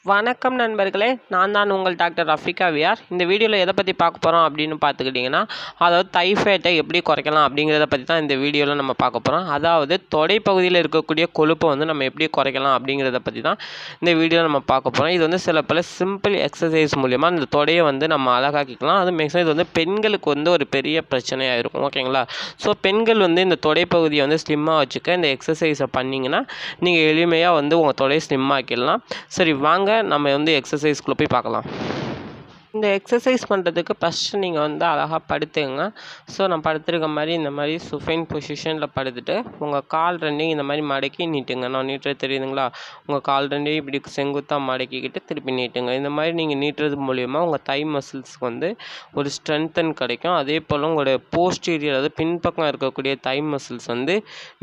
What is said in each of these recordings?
வணக்கம் நண்பர்களே, நான் தான் உங்கள் டாக்டர் ரஃபிகா விஆர். இந்த வீடியோவில் எதை பற்றி பார்க்க போகிறோம் அப்படின்னு பார்த்துக்கிட்டிங்கன்னா, அதாவது தைஃபாய்டை எப்படி குறைக்கலாம் அப்படிங்கிறத பற்றி தான் இந்த வீடியோவில் நம்ம பார்க்க போகிறோம். அதாவது தொடைப்பகுதியில் இருக்கக்கூடிய கொழுப்பை வந்து நம்ம எப்படி குறைக்கலாம் அப்படிங்கிறத பற்றி தான் இந்த வீடியோவில் நம்ம பார்க்க போகிறோம். இது வந்து சில பல சிம்பிள் எக்ஸசைஸ் மூலிமா இந்த தொடையை வந்து நம்ம அழகாக்கிக்கலாம். அது மேக்ஸிமம் இது வந்து பெண்களுக்கு வந்து ஒரு பெரிய பிரச்சனையாக இருக்கும், ஓகேங்களா? ஸோ பெண்கள் வந்து இந்த தொடைப்பகுதியை வந்து ஸ்லிம்மாக வச்சுக்க இந்த எக்ஸசைஸை பண்ணிங்கன்னா நீங்கள் எளிமையாக வந்து உங்கள் தொடையை ஸ்லிம்மாக்கிடலாம். சரி, வாங்க நம்ம வந்து எக்ஸசைஸ்குள்ளே போய் பார்க்கலாம். இந்த எக்ஸசைஸ் பண்ணுறதுக்கு ஃபஸ்ட்டு நீங்கள் வந்து அழகாக படுத்துங்க. ஸோ நான் படுத்துருக்க மாதிரி இந்த மாதிரி சுஃபைன் பொசிஷனில் படுத்துட்டு உங்கள் கால் ரெண்டையும் இந்த மாதிரி மடக்கி நீட்டுங்க. நான் நீட்டுறது தெரியுதுங்களா? உங்கள் கால் ரெண்டையும் இப்படி செங்குத்தாக மடக்கிக்கிட்டு திருப்பி நீட்டுங்க. இந்த மாதிரி நீங்கள் நீட்டுறது மூலிமா உங்கள் தை மசில்ஸ்க்கு வந்து ஒரு ஸ்ட்ரென்த்தன் கிடைக்கும். அதே போல் உங்களுடைய போஸ்டீரியர், அதாவது பின்பக்கம் இருக்கக்கூடிய தை மசில்ஸ் வந்து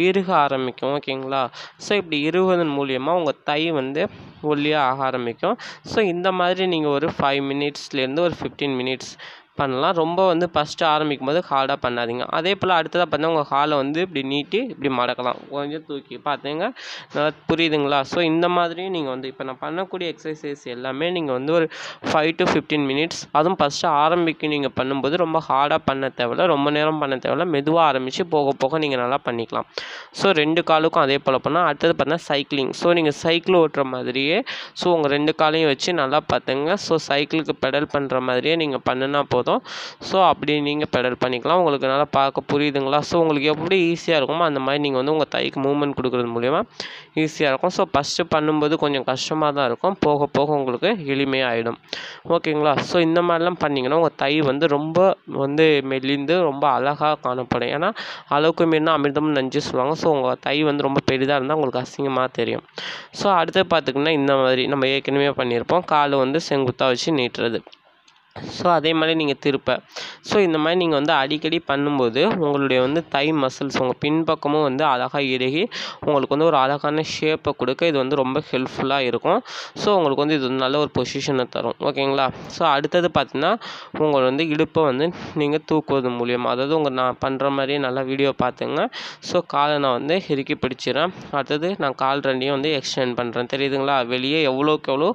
இறுக ஆரம்பிக்கும், ஓகேங்களா? ஸோ இப்படி இறுகுவதன் மூலிமா உங்கள் தை வந்து ஒல்லியாக ஆக ஆரம்பிக்கும். ஸோ இந்த மாதிரி நீங்கள் ஒரு 5 மினிட்ஸ்லேருந்து ஒரு 15 மினிட்ஸ் பண்ணலாம். ரொம்ப வந்து ஃபஸ்ட்டு ஆரம்பிக்கும் போது ஹார்டாக பண்ணாதீங்க. அதே போல் அடுத்ததாக பார்த்தா உங்கள் காலை வந்து இப்படி நீட்டி இப்படி மடக்கலாம், கொஞ்சம் தூக்கி பார்த்துங்க. நல்லா புரியுதுங்களா? ஸோ இந்த மாதிரி நீங்கள் வந்து இப்போ நான் பண்ணக்கூடிய எக்ஸசைஸ் எல்லாமே நீங்கள் வந்து ஒரு 5 to 15 மினிட்ஸ், அதுவும் ஃபஸ்ட்டு ஆரம்பிக்க நீங்கள் பண்ணும்போது ரொம்ப ஹார்டாக பண்ண தேவையில்ல, ரொம்ப நேரம் பண்ண தேவையில்ல. மெதுவாக ஆரம்பித்து போக போக நீங்கள் நல்லா பண்ணிக்கலாம். ஸோ 2 காலுக்கும் அதே போல் பண்ணால். அடுத்தது பார்த்தா சைக்கிளிங். ஸோ நீங்கள் சைக்கிள் ஓட்டுற மாதிரியே ஸோ உங்கள் 2 காலையும் வச்சு நல்லா பார்த்துங்க. ஸோ சைக்கிளுக்கு பெடல் பண்ணுற மாதிரியே நீங்கள் பண்ணுனா போதும். ஸோ அப்படி நீங்கள் பெடல் பண்ணிக்கலாம். உங்களுக்கு நல்லா பார்க்க புரியுதுங்களா? ஸோ உங்களுக்கு எப்படி ஈஸியாக இருக்குமோ அந்த மாதிரி நீங்கள் வந்து உங்கள் தைக்கு மூவ்மெண்ட் கொடுக்குறது மூலிமா ஈஸியாக இருக்கும். ஸோ ஃபஸ்ட்டு பண்ணும்போது கொஞ்சம் கஷ்டமாக தான் இருக்கும், போக போக உங்களுக்கு எளிமையாகிடும், ஓகேங்களா? ஸோ இந்த மாதிரிலாம் பண்ணிங்கன்னா உங்கள் தை வந்து ரொம்ப வந்து மெலிந்து ரொம்ப அழகாக காணப்படும். ஏன்னா அளவுக்கு மீறினா அமிர்தம் நஞ்சு சொல்லுவாங்க. ஸோ உங்கள் தை வந்து ரொம்ப பெரிதாக இருந்தால் உங்களுக்கு அசிங்கமாக தெரியும். ஸோ அடுத்து பார்த்திங்கன்னா இந்த மாதிரி நம்ம ஏற்கனவே பண்ணியிருப்போம், காலை வந்து செங்குத்தாக வச்சு நீட்டுறது. ஸோ அதே மாதிரி நீங்கள் திருப்ப. ஸோ இந்த மாதிரி நீங்கள் வந்து அடிக்கடி பண்ணும்போது உங்களுடைய வந்து தை மசில்ஸ் உங்கள் பின்பக்கமும் வந்து அழகாக இறுகி உங்களுக்கு வந்து ஒரு அழகான ஷேப்பை கொடுக்க இது வந்து ரொம்ப ஹெல்ப்ஃபுல்லாக இருக்கும். ஸோ உங்களுக்கு வந்து இது நல்ல ஒரு பொசிஷனை தரும், ஓகேங்களா? ஸோ அடுத்தது பார்த்திங்கன்னா உங்கள் வந்து இடுப்பை வந்து நீங்கள் தூக்குவது மூலியமாக, அதாவது நான் பண்ணுற மாதிரியே நல்லா வீடியோ பார்த்துங்க. ஸோ காலை நான் வந்து இறுக்கி பிடிச்சிடறேன். அடுத்தது நான் கால் ரெண்டையும் வந்து எக்ஸ்டெண்ட் பண்ணுறேன், தெரியுதுங்களா? வெளியே எவ்வளோக்கு எவ்வளோ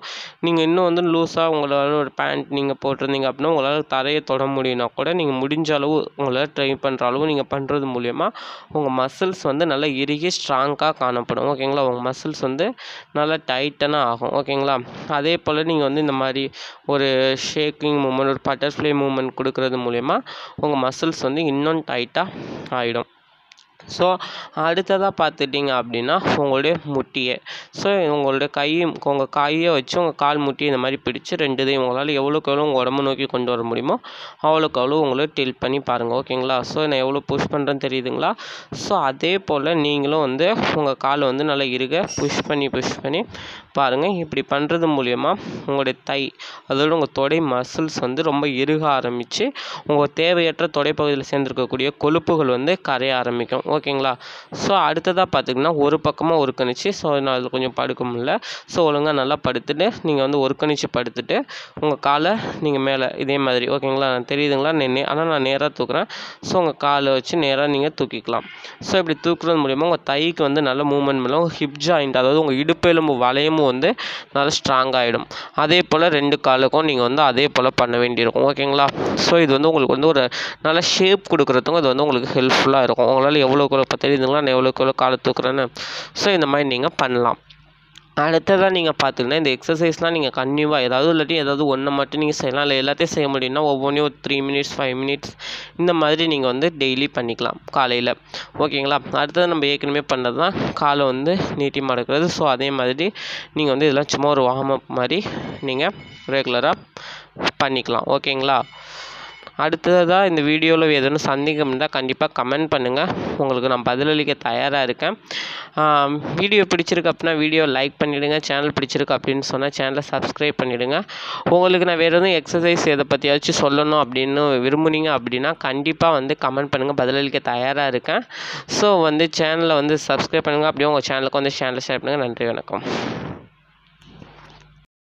நீங்கள் இன்னும் வந்து லூஸாக உங்களால் ஒரு பேண்ட் நீங்கள் போட்டிருந்தீங்க அப்படின்னா உங்களால் தரையை தொட முடியும்னா கூட நீங்கள் முடிஞ்ச அளவு உங்களால் ட்ரை பண்ணுற அளவு நீங்கள் பண்ணுறது மூலயமா உங்கள் மசில்ஸ் வந்து நல்லா இறுகி ஸ்ட்ராங்காக காணப்படும், ஓகேங்களா? உங்கள் மசில்ஸ் வந்து நல்லா டைட்டனாக ஆகும், ஓகேங்களா? அதே போல் நீங்கள் வந்து இந்த மாதிரி ஒரு ஷேக்கிங் மூமெண்ட், ஒரு பட்டர்ஃப்ளை மூமெண்ட் கொடுக்கறது மூலயமா உங்கள் மசில்ஸ் வந்து இன்னும் டைட்டாக ஆகிடும். ஸோ அடுத்ததாக பார்த்துட்டிங்க அப்படின்னா உங்களுடைய முட்டியை. ஸோ உங்களுடைய உங்கள் கையை வச்சு உங்கள் கால் முட்டியை இந்த மாதிரி பிடிச்சி 2 இதையும் உங்களால் எவ்வளோக்கு எவ்வளோ உங்கள் உடம்பு நோக்கி கொண்டு வர முடியுமோ அவ்வளோக்கு அவ்வளோ உங்களை டில்ட் பண்ணி பாருங்கள், ஓகேங்களா? ஸோ நான் எவ்வளோ புஷ் பண்ணுறேன்னு தெரியுதுங்களா? ஸோ அதே போல் நீங்களும் வந்து உங்கள் காலை வந்து நல்லா இறுக புஷ் பண்ணி பாருங்கள். இப்படி பண்ணுறது மூலயமா உங்களுடைய தை, அதோட உங்கள் தொடை மசில்ஸ் வந்து ரொம்ப இறுக ஆரம்பித்து உங்கள் தேவையற்ற தொடைப்பகுதியில் சேர்ந்துருக்கக்கூடிய கொழுப்புகள் வந்து கரைய ஆரம்பிக்கும், ஓகேங்களா? ஸோ அடுத்ததாக பார்த்திங்கன்னா ஒரு பக்கமாக ஒருக்கணிச்சு. ஸோ நான் அதில் கொஞ்சம் படுக்க முடியல. ஸோ ஒழுங்காக நல்லா படுத்துட்டு நீங்கள் வந்து ஒருக்கணிச்சு படுத்துட்டு உங்கள் காலை நீங்கள் மேலே இதே மாதிரி, ஓகேங்களா? தெரியுதுங்களா? ஆனால் நான் நேராக தூக்குறேன். ஸோ உங்கள் காலை வச்சு நேராக நீங்கள் தூக்கிக்கலாம். ஸோ இப்படி தூக்குறது மூலிமா உங்கள் தைக்கு வந்து நல்ல மூவ்மெண்ட் மூலம் ஹிப் ஜாயிண்ட், அதாவது உங்கள் இடுப்பு எலும்பு வளையமும் வந்து நல்லா ஸ்ட்ராங் ஆகிடும். அதே போல் 2 காலுக்கும் நீங்கள் வந்து அதே போல் பண்ண வேண்டியிருக்கும், ஓகேங்களா? ஸோ இது வந்து உங்களுக்கு வந்து ஒரு நல்ல ஷேப் கொடுக்குறதுக்கும் இது வந்து உங்களுக்கு ஹெல்ப்ஃபுல்லாக இருக்கும். உங்களால் எவ்வளோக்கு இப்போ தெரியுதுங்களா நான் எவ்வளோக்கு எவ்வளோ காலை தூக்குறேன்னு? ஸோ இந்த மாதிரி நீங்கள் பண்ணலாம். அடுத்ததாக நீங்கள் பார்த்திங்கன்னா இந்த எக்ஸசைஸ்லாம் நீங்கள் கண்டிப்பாக ஏதாவது ஒன்றை மட்டும் நீங்கள் செய்யலாம், இல்லை எல்லாத்தையும் செய்ய முடியும்னா ஒவ்வொன்றையும் ஒரு 3 மினிட்ஸ் 5 மினிட்ஸ் இந்த மாதிரி நீங்கள் வந்து டெய்லி பண்ணிக்கலாம் காலையில், ஓகேங்களா? அடுத்தது நம்ம ஏற்கனவே பண்ணுறது தான் காலை வந்து நீட்டி மடக்கிறது. ஸோ அதே மாதிரி நீங்கள் வந்து இதெல்லாம் சும்மா ஒரு வார்ம் அப் மாதிரி நீங்கள் ரெகுலராக பண்ணிக்கலாம், ஓகேங்களா? அடுத்ததாக இந்த வீடியோவில் எதுவும் சந்தேகம் இருந்தால் கண்டிப்பாக கமெண்ட் பண்ணுங்கள், உங்களுக்கு நான் பதிலளிக்க தயாராக இருக்கேன். வீடியோ பிடிச்சிருக்கு அப்படின்னா வீடியோ லைக் பண்ணிவிடுங்க. சேனல் பிடிச்சிருக்கு அப்படின்னு சொன்னால் சேனலை சப்ஸ்கிரைப் பண்ணிவிடுங்க. உங்களுக்கு நான் வேறு எதுவும் எக்ஸசைஸ் எதை பற்றியாச்சும் சொல்லணும் அப்படின்னு விரும்புனீங்க அப்படின்னா கண்டிப்பாக வந்து கமெண்ட் பண்ணுங்கள், பதிலளிக்க தயாராக இருக்கேன். ஸோ வந்து சேனலை வந்து சப்ஸ்கிரைப் பண்ணுங்கள், அப்படியே உங்கள் சேனலுக்கு வந்து ஷேர் பண்ணுங்கள். நன்றி, வணக்கம்.